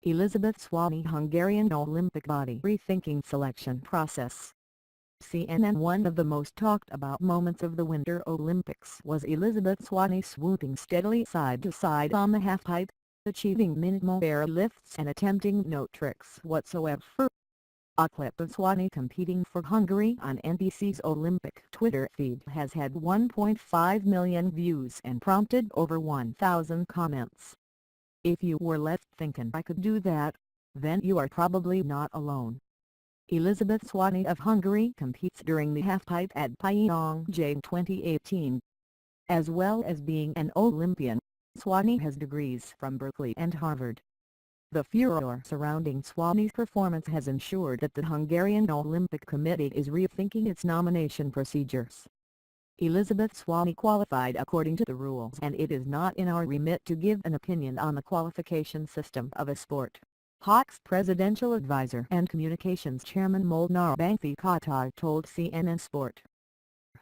Elizabeth Swaney Hungarian Olympic body rethinking selection process. CNN. One of the most talked about moments of the Winter Olympics was Elizabeth Swaney swooping steadily side to side on the halfpipe, achieving minimal air lifts and attempting no tricks whatsoever. A clip of Swaney competing for Hungary on NBC's Olympic Twitter feed has had 1.5 million views and prompted over 1,000 comments. If you were left thinking I could do that, then you are probably not alone. Elizabeth Swaney of Hungary competes during the halfpipe at Pyeongchang 2018. As well as being an Olympian, Swaney has degrees from Berkeley and Harvard. The furor surrounding Swaney's performance has ensured that the Hungarian Olympic Committee is rethinking its nomination procedures. Elizabeth Swaney qualified according to the rules, and it is not in our remit to give an opinion on the qualification system of a sport, Hawks presidential advisor and communications chairman Molnar Banfi Katar told CNN Sport.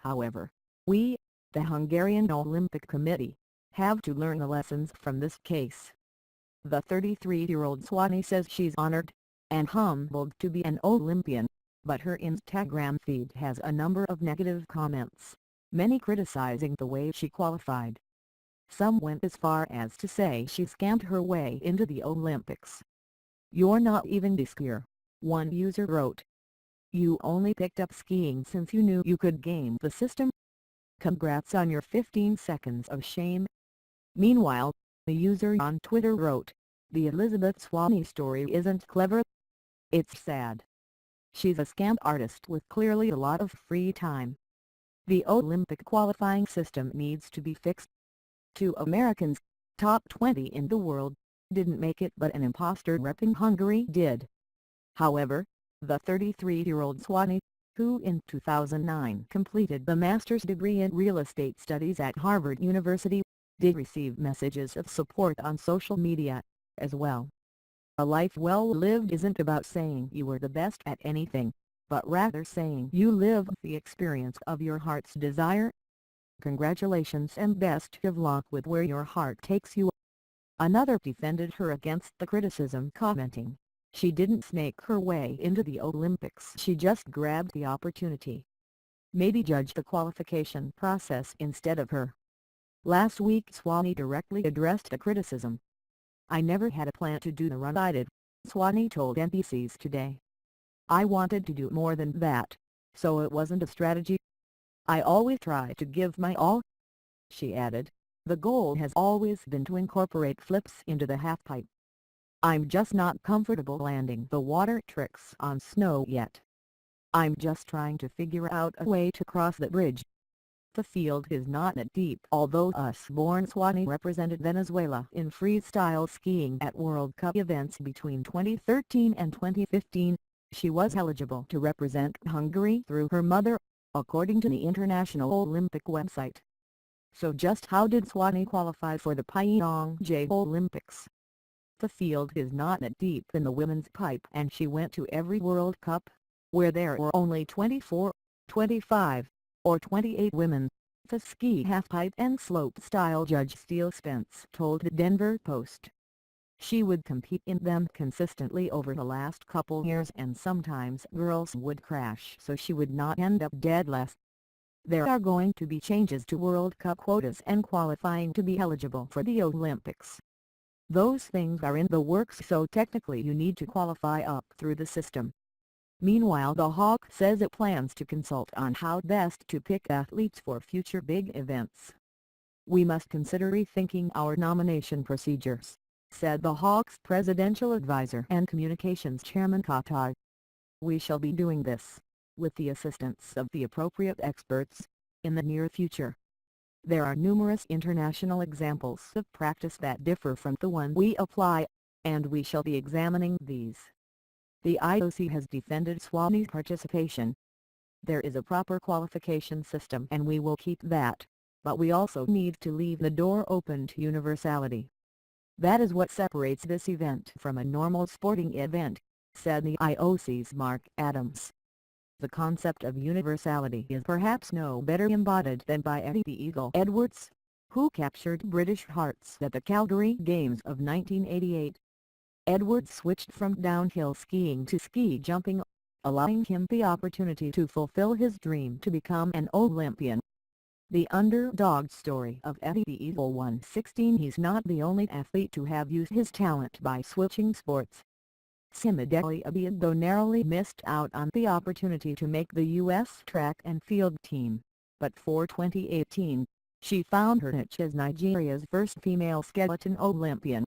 However, we, the Hungarian Olympic Committee, have to learn the lessons from this case. The 33-year-old Swaney says she's honored and humbled to be an Olympian, but her Instagram feed has a number of negative comments, many criticizing the way she qualified. Some went as far as to say she scammed her way into the Olympics. "You're not even a skier," one user wrote. "You only picked up skiing since you knew you could game the system. Congrats on your 15 seconds of shame." Meanwhile, the user on Twitter wrote, "The Elizabeth Swaney story isn't clever. It's sad. She's a scam artist with clearly a lot of free time. The Olympic qualifying system needs to be fixed. 2 Americans, top 20 in the world, didn't make it, but an imposter repping Hungary did." However, the 33-year-old Swaney, who in 2009 completed a master's degree in real estate studies at Harvard University, did receive messages of support on social media, as well. "A life well lived isn't about saying you were the best at anything, but rather saying you live the experience of your heart's desire. Congratulations and best of luck with where your heart takes you." Another defended her against the criticism, commenting, "She didn't snake her way into the Olympics, she just grabbed the opportunity. Maybe judge the qualification process instead of her." Last week Swaney directly addressed the criticism. "I never had a plan to do the run I did," Swaney told NBC's Today. "I wanted to do more than that, so it wasn't a strategy. I always try to give my all." She added, "The goal has always been to incorporate flips into the halfpipe. I'm just not comfortable landing the water tricks on snow yet. I'm just trying to figure out a way to cross the bridge." The field is not that deep. Although US-born Swaney represented Venezuela in freestyle skiing at World Cup events between 2013 and 2015, she was eligible to represent Hungary through her mother, according to the International Olympic website. So just how did Swaney qualify for the Pyeongchang Olympics? The field is not that deep in the women's pipe, and she went to every World Cup, where there were only 24, 25, or 28 women, the ski halfpipe and slope-style judge Steele Spence told the Denver Post. She would compete in them consistently over the last couple years, and sometimes girls would crash so she would not end up dead last. There are going to be changes to World Cup quotas and qualifying to be eligible for the Olympics. Those things are in the works, so technically you need to qualify up through the system." Meanwhile, the Hawk says it plans to consult on how best to pick athletes for future big events. "We must consider rethinking our nomination procedures," said the Hawks presidential advisor and communications chairman Katar. "We shall be doing this, with the assistance of the appropriate experts, in the near future. There are numerous international examples of practice that differ from the one we apply, and we shall be examining these." The IOC has defended Swaney's participation. "There is a proper qualification system and we will keep that, but we also need to leave the door open to universality. That is what separates this event from a normal sporting event," said the IOC's Mark Adams. The concept of universality is perhaps no better embodied than by Eddie the Eagle Edwards, who captured British hearts at the Calgary Games of 1988. Edwards switched from downhill skiing to ski jumping, allowing him the opportunity to fulfill his dream to become an Olympian. The underdog story of Eddie the Eagle 116. He's not the only athlete to have used his talent by switching sports. Steadily narrowly missed out on the opportunity to make the U.S. track and field team, but for 2018, she found her niche as Nigeria's first female skeleton Olympian.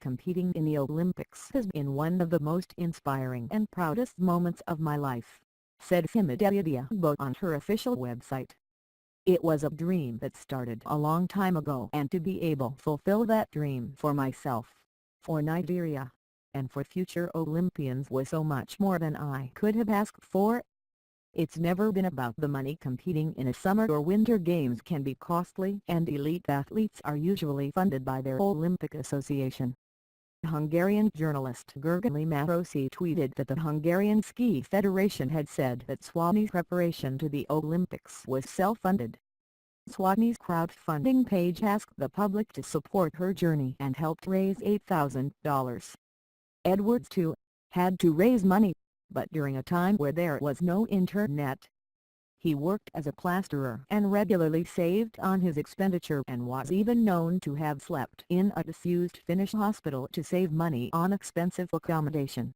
Competing in the Olympics has been one of the most inspiring and proudest moments of my life, said Steadily on her official website. It was a dream that started a long time ago, and to be able to fulfill that dream for myself, for Nigeria, and for future Olympians was so much more than I could have asked for. It's never been about the money. Competing in a summer or winter games can be costly, and elite athletes are usually funded by their Olympic association. Hungarian journalist Gergely Marosi tweeted that the Hungarian Ski Federation had said that Swaney's preparation to the Olympics was self-funded. Swaney's crowdfunding page asked the public to support her journey and helped raise $8,000. Edwards too had to raise money, but during a time where there was no internet. He worked as a plasterer and regularly saved on his expenditure, and was even known to have slept in a disused Finnish hospital to save money on expensive accommodation.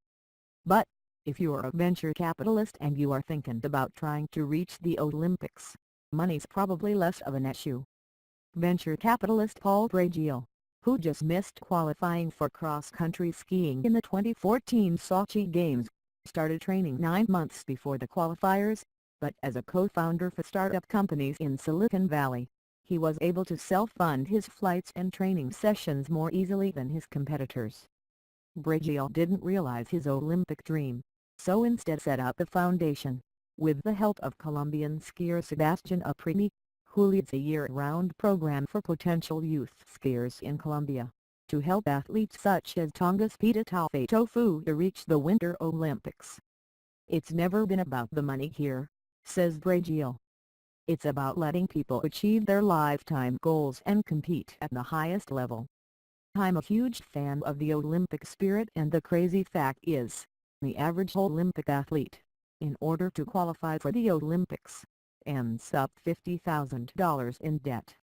But, if you're a venture capitalist and you are thinking about trying to reach the Olympics, money's probably less of an issue. Venture capitalist Paul Bragiel, who just missed qualifying for cross-country skiing in the 2014 Sochi Games, started training 9 months before the qualifiers. But as a co-founder for startup companies in Silicon Valley, he was able to self-fund his flights and training sessions more easily than his competitors. Bragiel didn't realize his Olympic dream, so instead set up a foundation, with the help of Colombian skier Sebastian Aprimi, who leads a year-round program for potential youth skiers in Colombia, to help athletes such as Tonga's Pita Tofu to reach the Winter Olympics. It's never been about the money here, says Bragiel. It's about letting people achieve their lifetime goals and compete at the highest level. I'm a huge fan of the Olympic spirit, and the crazy fact is, the average Olympic athlete, in order to qualify for the Olympics, ends up $50,000 in debt.